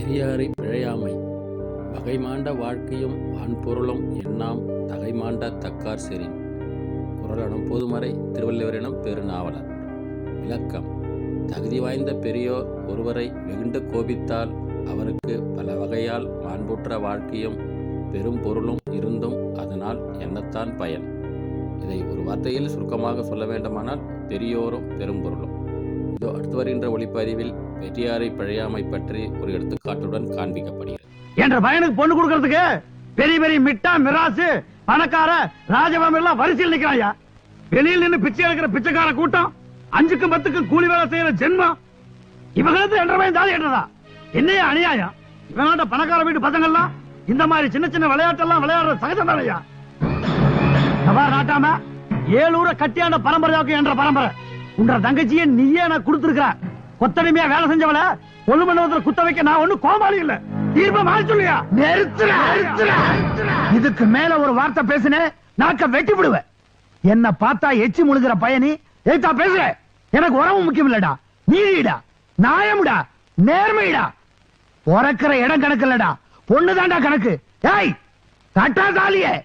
பெரியாரை பிழையாமை வகைமாண்ட வாழ்க்கையும் அன்பொருளும் எண்ணாம் தகைமாண்ட தக்கார் செறின். குறளனும் பொதுமறை திருவள்ளுவரினும் பெருநாவலர். விளக்கம்: தகுதி வாய்ந்த பெரியோர் ஒருவரை வெகுண்டு கோபித்தால் அவருக்கு பல வகையால் மாண்புற்ற வாழ்க்கையும் பெரும் பொருளும் இருந்தும் அதனால் எண்ணத்தான் பயன். இதை ஒரு வார்த்தையில் சுருக்கமாக சொல்ல வேண்டுமானால் பெரியோரும் பெரும் பொருளும். இதோ அடுத்து வருகின்ற ஒளிப்பதிவில் பெரியாரை பழையாமை பற்றி ஒரு எடுத்துக்காட்டுடன் காண்பிக்கப்படுகிறது. என்ற பையனுக்கு பொண்ணு கொடுக்கறதுக்கு பெரிய பெரிய மிட்டா மிராசு பணக்கார ராஜபாம் எல்லாம் வரிசையில் நிக்கிறாயா. வெளியில் நின்று பிச்சை எடுக்கிற பிச்சைக்கார கூட்டம், 5க்கும் 10க்கும் கூலி வேலை செய்யற ஜென்மம், இவங்களுக்கு 2.5 பையன் தாலி கட்டுறதா? என்னையா அநியாயம்? இவங்கள்ட்ட பணக்கார வீட்டு பசங்க எல்லாம் இந்த மாதிரி சின்ன சின்ன விளையாட்டெல்லாம் விளையாடுற சகஜம் தானையா? நாட்டாம 7 ஊரை கட்டியாண்ட பரம்பரையாக்கும் என்ற பரம்பரை உன்ற தங்கச்சியை நீயே நான் கொடுத்திருக்கிற. கொத்தடிமையா வேலை செஞ்சவள ஒண்ணு மண்டபத்தில் குத்த வைக்க நான் ஒண்ணு கோமாளி இல்ல. தீர்ப்பம் மாறி சொல்லியா? இதுக்கு மேல ஒரு வார்த்தை பேசினே நாக்க வெட்டி விடுவேன். என்ன பார்த்தா எச்சி முழுகிற பயணி ஏத்தா பேசுற. எனக்கு உறவு முக்கியம் இல்லடா, நீதிடா, நியாயம்டா, நேர்மைடா. உறக்கிற இடம் கணக்கு இல்லடா, பொண்ணுதான்டா கணக்கு. ஏய் கட்டா தாலியே.